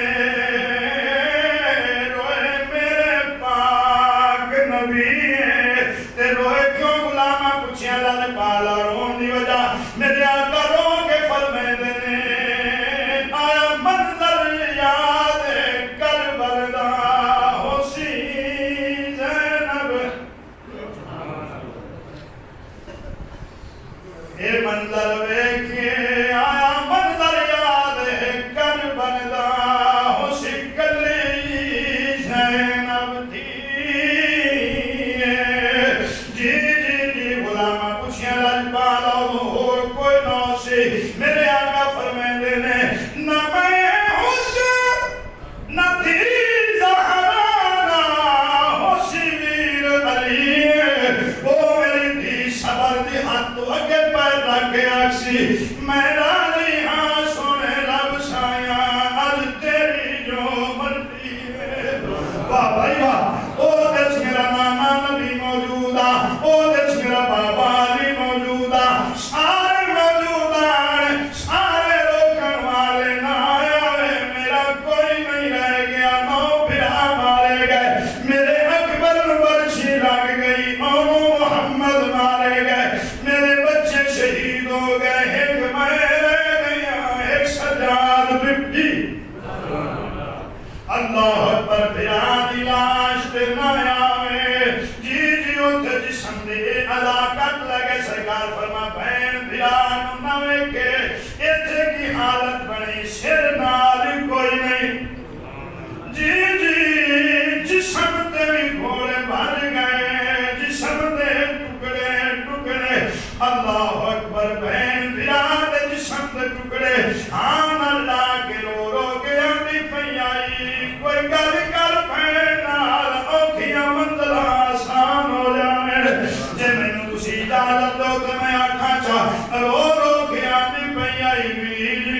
روئے میرے پاک نبی تے روئے کیوں غلامہ پوچھیا لال پالا رون دی وجہ میرے آقا رو کے فرمے دینے آیا منظر یاد کربلا دا ہوسی زینب اے منظر ویکھے آیا منظر یاد کربلا دا ہوسی کلی زینب تھی جی جی جی غلامہ پوچھیا لال پالا اور کوئی نہ سی میرے آقا فرمے دینے نہ میں حسن نہ تیری زہرا ہوسی ویر علی وہ میری دی صبر دی ہاتھ تو اگے پیر رکھ گیا سی میرا نہیں ہاں سونے رب سایاں آج تیری جو مرضی ہے واہ بھائی واہ او دس میرا نانا نبی موجودہ او دس میرا بابا علی موجودہ سارے موجودہ سارے روکن والے نہ آئے میرا کوئی نہیں رہ گیا نو پھرا مارے گئے میرے اکبر برچی لگ گئی اونو محمد مارے گئے میرے بچے شہید ہو گئے ایک میں رہ گیا ایک سجاد بپی اللہ اکبر پھرا دی لاش تے نہ آوے جی جی اوتے جسم دے علاقت لگے سرکار فرما بہن پھرا نہ ویکھے ایتھے کی حالت بنی سر نال کوئی نہیں جی جی جسم تے بھی گھوڑے بھر گئے جسم دے ٹکڑے ٹکڑے اللہ اکبر بہن پھرا دے جسم دے ٹکڑے آن اللہ کے رو رو کے آندی پئی آئی کوئی گل کر بہن نال اوکھیاں منزل آسان ہو جائیں جے مینوں تسی اجازت دو تے میں آکھاں چا رو رو کے آندی پئی آئی ویل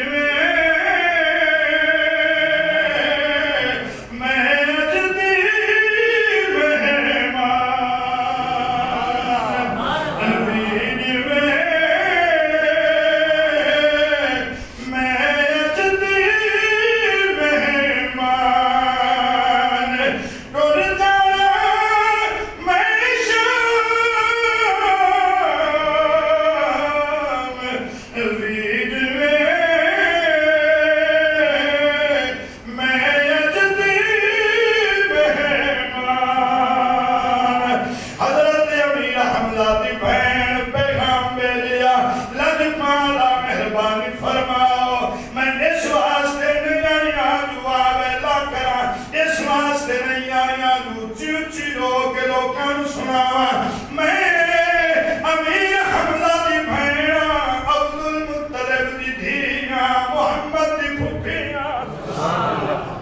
محمد دی پھوپھیاں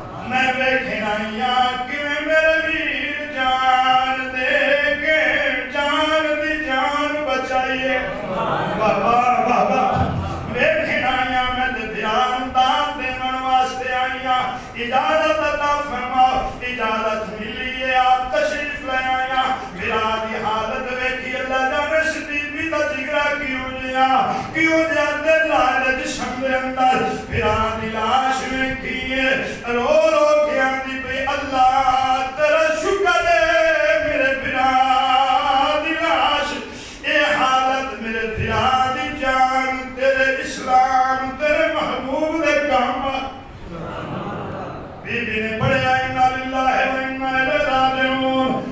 اجازت عطا فرما اجازت ملی ہے آپ تشریف لے آیا میرا دی حالت ویکھی اللہ جانے شدیدی دا جگرا کیوں جا دل لالج شمد اندر میرا دی لاش ویکھی ہے رو رو کے آندی پہ اللہ تیرا شکر ہے میرے بنا دی لاش اے حالت میرے بنا دی جان تیرے اسلام تیرے محبوب دے کام بی بی نے پڑھیا اِنَّا لِلَّهِ وَإِنَّا إِلَيْهِ رَاجِعُونَ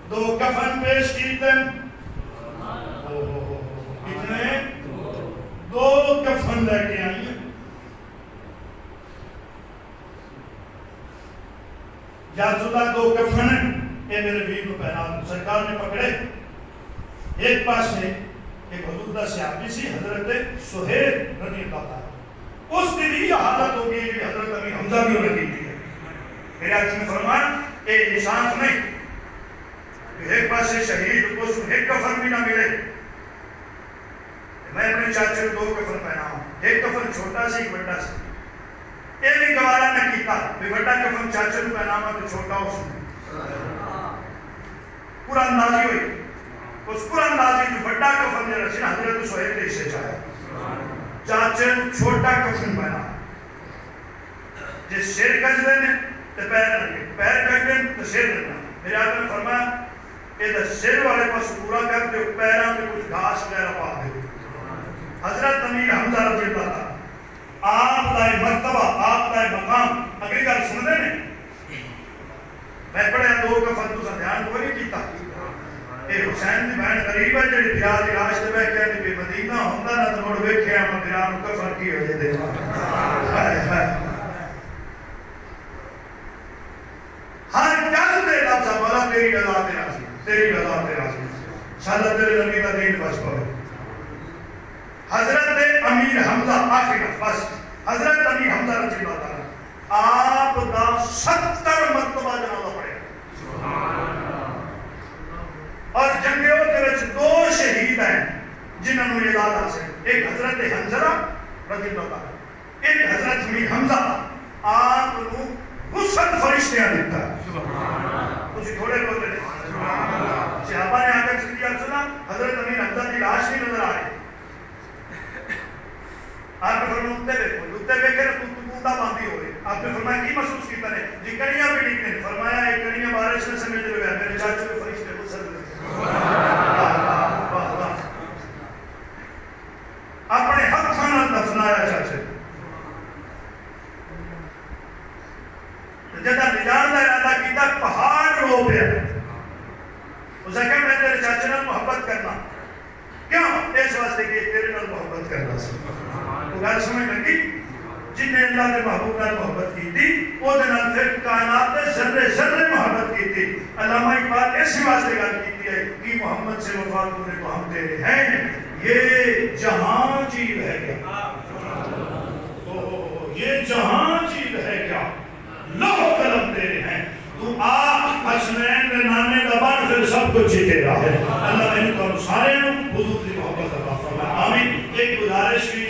دو کفن پیش کیتے کتنے دو کفن لے کے آئیے جازدہ دو کفن ہیں اے میرے بیر کو پہنا سرکار نے پکڑے ایک پاس میں ایک حضور دا صحابی سی حضرت صاحب رضی اللہ تعالیٰ اس دن یہ حالت ہوگی کہ حضرت امیر حمزہ بھی ہونے کی ہے میرے آج نے فرمایا اے انصاف نہیں ایک پاس سے شہید کو ایک کفن بھی نہ ملے میں اپنے چاچے کو دو کفن پہنا ہوں ایک کفن چھوٹا سی ایک بڑا سی یہ بھی گوارا نہ کیتا بھی بڑا کفن چاچے کو پہنا ہوں تو چھوٹا اس میں پورا اندازی ہوئی اس پورا اندازی جو بڑا کفن جو رسی حضرت صاحب نے اسے چاہا چاچے چھوٹا کفن بنا جس سیر کج دینے تو پیر رکھے پیر کج دینے تو سیر رکھنا میرے آدھر نے فرمایا کہ سیر والے پاس پورا کر دے پیران میں کچھ گھاس وغیرہ پا دے حضرت امیر حمزہ رضی اللہ تھا آپ دائے مرتبہ آپ دائے مقام اگلی گل سن دے میں پڑھے دو کفن تو سا دھیان کوئی نہیں کیتا اے حسین دی بہن قریب ہے جڑی بیا دی لاش تے بیٹھ کے دی مدینہ ہوندا نہ تے مڑ ویکھیا میں بیا نو کفن کی ہو جے دے ہر گل دے لفظ والا تیری رضا تے راضی تیری رضا تے راضی شہادت تیرے نبی دا دین بس پڑھو حضرت امیر حمزہ آخری بس حضرت امیر حمزہ رضی اللہ تعالیٰ آپ دا 70 مرتبہ جنازہ پڑھے اور جنگیوں کے وچ دو شہید ہیں جنہوں نے اعزاز حاصل ایک حضرت حنظلہ رضی اللہ تعالیٰ ایک حضرت امیر حمزہ آپ کو غسل فرشتیاں دیتا ہے کچھ تھوڑے بولتے ہیں صحابہ نے آکر سے کیا سنا حضرت امیر حمزہ کی لاش نہیں نظر آئے آپ نے فرمایا لتے بے کہ کوندا باندھی ہوئے آپ نے فرمایا کی محسوس کی پہنے جی کنیاں بھی ٹھیک نہیں فرمایا ایک کنیاں بارش میں سمجھ لے گیا میرے چاچے کو فرشتے غسل دیتے اپنے حق خانہ دفنایا چاچے جدہ نجات کا ارادہ کیتا پہاڑ رو پیا اسے کہا میں تیرے چاچے نال محبت کرنا کیوں اس واسطے کہ تیرے نال محبت کرنا سی تو گل سمجھ لگی جن نے اللہ کے محبوب نال محبت کی تھی وہ نال پھر کائنات نے ذرے ذرے محبت کی تھی علامہ اقبال اسی واسطے گل کی ہے کہ محمد سے وفا کرنے کو ہم تیرے ہیں یہ جہاں چیز ہے کیا یہ جہاں چیز ہے کیا لوہ قلم تیرے ہیں تو حسنین دے نانے دا بان پھر سب کچھ ہی تیرا ہے اللہ میں نے تو سارے حضور کی محبت عطا فرمائے آمین ایک گزارش کی